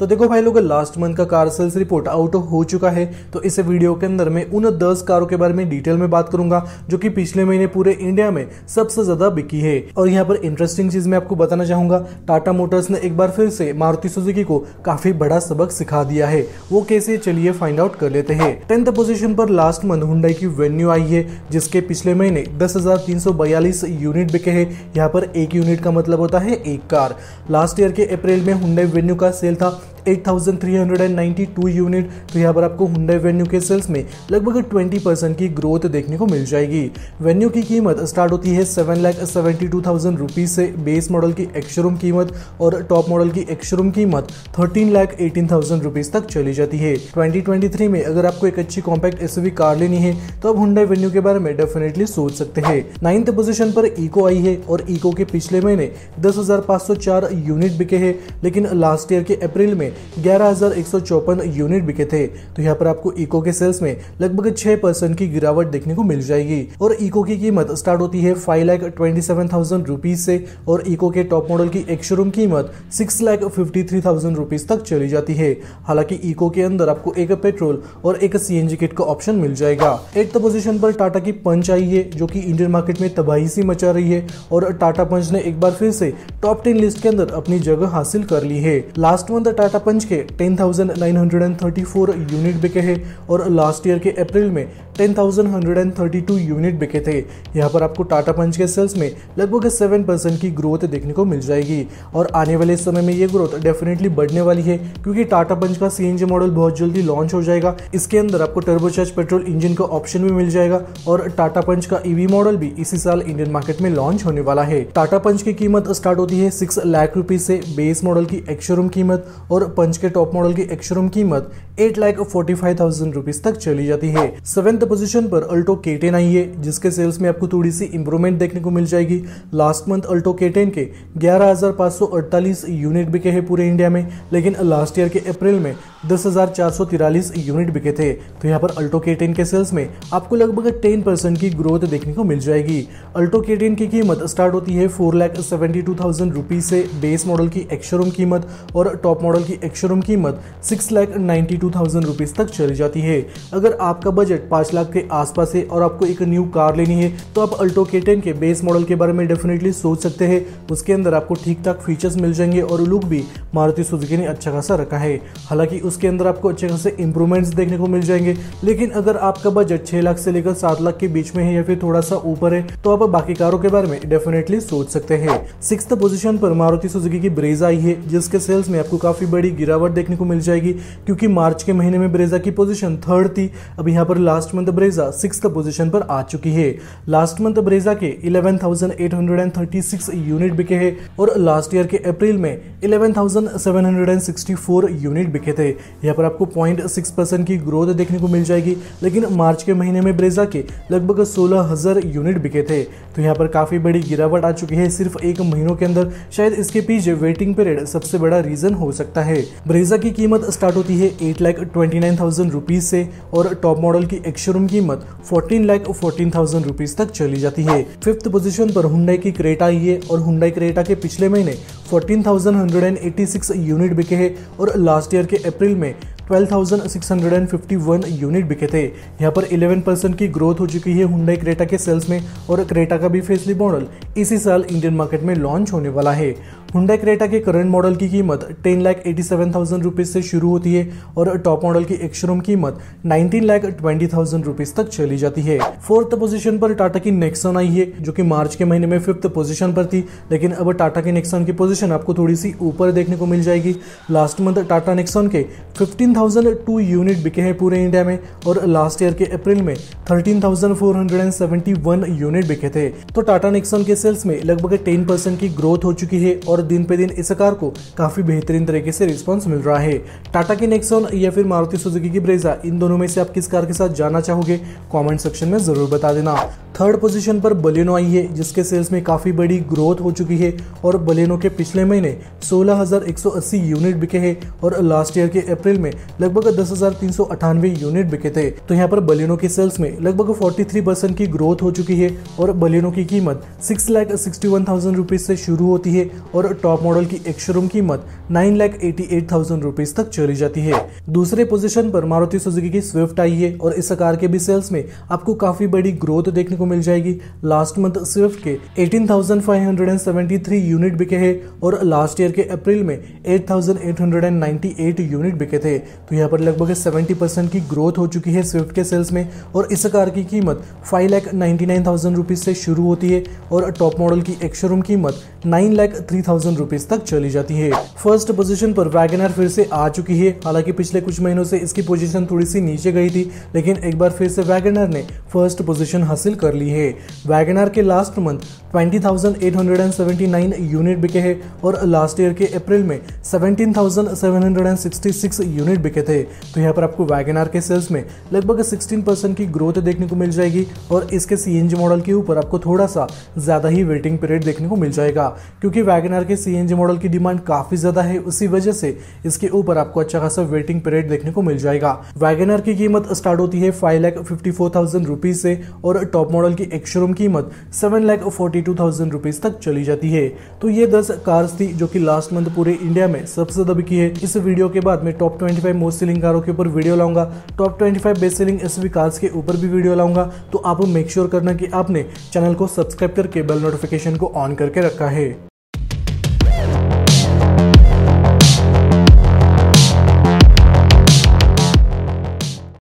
तो देखो भाई लोग, लास्ट मंथ का कार सेल्स रिपोर्ट आउट हो चुका है। तो इस वीडियो के अंदर मैं उन 10 कारों के बारे में डिटेल में बात करूंगा जो कि पिछले महीने पूरे इंडिया में सबसे ज्यादा बिकी है। और यहाँ पर इंटरेस्टिंग चीज मैं आपको बताना चाहूंगा, टाटा मोटर्स ने एक बार फिर से मारुति सुजुकी को काफी बड़ा सबक सिखा दिया है। वो कैसे, चलिए फाइंड आउट कर लेते हैं। 10th पोजीशन पर लास्ट मंथ हुंडई की वेन्यू आई है, जिसके पिछले महीने 10,342 यूनिट बिके हैं। यहाँ पर एक यूनिट का मतलब होता है एक कार। लास्ट ईयर के अप्रैल में हुंडई वेन्यू का सेल था 8,392 यूनिट। तो यहाँ पर आपको हुंडई वेन्यू के सेल्स में लगभग 20% की ग्रोथ देखने को मिल जाएगी। वेन्यू की कीमत स्टार्ट होती है 7,72,000 रुपीज से बेस मॉडल की एक्स-शोरूम कीमत, और टॉप मॉडल की एक्स-शोरूम कीमत 13,18,000 रुपीज तक चली जाती है। 2023 में अगर आपको एक अच्छी कॉम्पैक्ट एसयूवी कार लेनी है तो आप हुंडई वेन्यू के बारे में डेफिनेटली सोच सकते हैं। 9th पोजीशन पर इको आई है, और इको के पिछले महीने 10,504 यूनिट बिके हैं, लेकिन लास्ट ईयर के अप्रैल में 11,154 यूनिट बिके थे। तो यहाँ पर आपको इको के सेल्स में लगभग 6% की गिरावट देखने को मिल जाएगी। और इको की कीमत स्टार्ट होती है 5,27,000 रुपीज से, और इको के टॉप मॉडल की एक्स-शोरूम कीमत 6,53,000 रुपीज तक चली जाती है। हालांकि इको के अंदर आपको एक पेट्रोल और एक सीएनजी किट का ऑप्शन मिल जाएगा। 8th पोजीशन पर टाटा की पंच आई है, जो कि इंडियन मार्केट में तबाही सी मचा रही है, और टाटा पंच ने एक बार फिर से टॉप 10 लिस्ट के अंदर अपनी जगह हासिल कर ली है। लास्ट मंथ टाटा पंच के 10,934 यूनिट बिके हैं, और लास्ट ईयर के अप्रैल में 10,132 यूनिट बिके थे। यहाँ पर आपको टाटा पंच के सेल्स में लगभग 7% की ग्रोथ देखने को मिल जाएगी, और आने वाले समय में ये ग्रोथ डेफिनेटली बढ़ने वाली है, क्योंकि टाटा पंच का सीएनजी मॉडल बहुत जल्दी लॉन्च हो जाएगा। इसके अंदर आपको टर्बोचार्ज पेट्रोल इंजन का ऑप्शन भी मिल जाएगा, और टाटा पंच का ईवी मॉडल भी इसी साल इंडियन मार्केट में लॉन्च होने वाला है। टाटा पंच की कीमत स्टार्ट होती है 6 लाख रुपीज से बेस मॉडल की एक्स-शोरूम कीमत, और पंच के टॉप मॉडल की एक्स-शोरूम कीमत 8,45,000 रुपीज तक चली जाती है। 7th पोजीशन पर अल्टो K10 आई है, जिसके सेल्स में आपको थोड़ी सी इंप्रूवमेंट देखने को मिल जाएगी। लास्ट मंथ अल्टो K10 के 11,548 यूनिट बिके हैं पूरे इंडिया में, लेकिन लास्ट ईयर के अप्रैल में 10,443 यूनिट बिके थे। तो यहाँ पर अल्टो K10 के सेल्स में आपको लगभग 10% की ग्रोथ देखने को मिल जाएगी। अल्टो K10 की कीमत स्टार्ट होती है 4,72,000 रुपीज से बेस मॉडल की एक्स-शोरूम कीमत, और टॉप मॉडल की एक्स-शोरूम कीमत 6,92,000 रुपीज तक चली जाती है। अगर आपका बजट 5 लाख के आसपास है और आपको एक न्यू कार लेनी है तो आप अल्टो K10 के बेस मॉडल के बारे में डेफिनेटली सोच सकते हैं। उसके अंदर आपको ठीक ठाक फीचर्स मिल जाएंगे, और लुक भी मारुति सुजुकी ने अच्छा खासा रखा है। हालांकि उसके अंदर आपको अच्छे खासे इंप्रूवमेंट्स देखने को मिल जाएंगे, लेकिन अगर आपका बजट 6 लाख से लेकर 7 लाख के बीच में है या फिर थोड़ा सा ऊपर है तो आप बाकी कारों के बारे में डेफिनेटली सोच सकते हैं। 6th पोजीशन पर मारुति सुजुकी की ब्रेजा आई है, जिसके सेल्स में आपको काफी बड़ी गिरावट देखने को मिल जाएगी, क्योंकि मार्च के महीने में ब्रेजा की पोजीशन 3rd थी। अब यहाँ पर last month Brezza 6th position पर आ चुकी है। लास्ट मंथ ब्रेजा के 11,836 यूनिट बिके हैं, और लास्ट ईयर के अप्रैल में 11,764 यूनिट बिके थे। यहाँ पर आपको 0.6% की ग्रोथ देखने को मिल जाएगी, लेकिन मार्च के महीने में ब्रेजा के लगभग 16,000 यूनिट बिके थे। तो यहाँ पर काफी बड़ी गिरावट आ चुकी है सिर्फ एक महीनों के अंदर। शायद इसके पीछे वेटिंग पीरियड सबसे बड़ा रीजन हो सकता है। ब्रेजा की कीमत स्टार्ट होती है 8,29,000 रुपीज से, और टॉप मॉडल की एक्स-शोरूम कीमत 14,14,000 रुपीज तक चली जाती है। 5th पोजीशन पर हुंडई की क्रेटा आई है, और हुंडई क्रेटा के पिछले महीने 14,186 यूनिट बिके हैं, और लास्ट ईयर के अप्रैल में 12,651 यूनिट बिके थे। यहाँ पर 11% की ग्रोथ हो चुकी है हुंडई क्रेटा के सेल्स में, और क्रेटा का भी फेसलिफ्ट मॉडल इसी साल इंडियन मार्केट में लॉन्च होने वाला है। हुंडई क्रेटा के करंट मॉडल की कीमत 10,87,000 रुपीज से शुरू होती है, और टॉप मॉडल की एक्स-शोरूम कीमत 19,20,000 रुपीज तक चली जाती है। 4th पोजीशन पर टाटा की नेक्सॉन आई है, जो कि मार्च के महीने में 5th पोजीशन पर थी, लेकिन अब टाटा की नेक्सॉन की पोजीशन आपको थोड़ी सी ऊपर देखने को मिल जाएगी। लास्ट मंथ टाटा नेक्सॉन के 15,002 यूनिट बिके हैं पूरे इंडिया में, और लास्ट ईयर के अप्रैल में 13,471 यूनिट बिके थे। तो टाटा नेक्सॉन के सेल्स में लगभग 10% की ग्रोथ हो चुकी है, और दिन पे दिन इस कार को काफी बेहतरीन तरीके से रिस्पांस मिल रहा है। टाटा की नेक्सॉन या फिर मारुति सुजुकी की ब्रेजा, इन दोनों में से आप किस कार के साथ जाना चाहोगे कमेंट सेक्शन में जरूर बता देना। थर्ड पोजीशन पर बलेनो आई है, जिसके सेल्स में काफी बड़ी ग्रोथ हो चुकी है और बलेनो के पिछले महीने 16,180 यूनिट बिके हैं और लास्ट ईयर के अप्रैल में लगभग 10,398 यूनिट बिके थे। तो यहाँ पर बलेनो की सेल्स में लगभग 43% की ग्रोथ हो चुकी है और बलेनो की कीमत 6,61,000 रुपीज से शुरू होती है और टॉप मॉडल की एक शोरूम कीमत 9,88,000 रुपीज तक चली जाती है। दूसरे पोजीशन पर मारुति सुजुकी की स्विफ्ट आई है और इस कार के भी सेल्स में आपको काफी बड़ी ग्रोथ देखने को मिल जाएगी। लास्ट मंथ स्विफ्ट के 18,573 यूनिट बिके हैं और लास्ट ईयर के अप्रैल में 8,898 यूनिट बिके थे। तो यहाँ पर लगभग 70% की ग्रोथ हो चुकी है स्विफ्ट के सेल्स में और इस कार की कीमत 5,99,000 रुपीज से शुरू होती है और टॉप मॉडल की एक शोरूम कीमत 9,03,000 रुपीज तक चली जाती है। फर्स्ट पोजीशन पर वैगनआर फिर से आ चुकी है। हालांकि पिछले कुछ महीनों से इसकी पोजीशन थोड़ी सी नीचे गई थी, लेकिन एक बार फिर से वैगनआर ने फर्स्ट पोजीशन हासिल कर ली है। वैगनआर के लास्ट मंथ 20,879 यूनिट बिके हैं और लास्ट ईयर के अप्रैल में 17,766 यूनिट बिके थे। तो यहाँ पर आपको वैगनआर के सेल्स में लगभग 16% की ग्रोथ देखने को मिल जाएगी और इसके सीएनजी मॉडल के ऊपर आपको थोड़ा सा ज्यादा ही वेटिंग पीरियड देखने को मिल जाएगा, क्योंकि वैगनआर के सीएनजी मॉडल की डिमांड काफी ज्यादा है। उसी वजह से इसके ऊपर आपको अच्छा खासा वेटिंग पीरियड देखने को मिल जाएगा। वैगनआर की कीमत स्टार्ट होती है 5,54,000 रुपीज से और टॉप मॉडल की एक शोरूम कीमत 7,42,000 रुपीज तक चली जाती है। तो ये 10 कार्स थी जो कि लास्ट मंथ पूरे इंडिया में सबसे ज्यादा बिकी है। इस वीडियो के बाद मैं टॉप 25 मोस्ट सेलिंग कारों के ऊपर वीडियो लाऊंगा, top 25 best selling SUV cars के ऊपर भी वीडियो लाऊंगा। तो आप मेक श्योर करना कि आपने चैनल को सब्सक्राइब करके बेल नोटिफिकेशन को ऑन करके रखा है।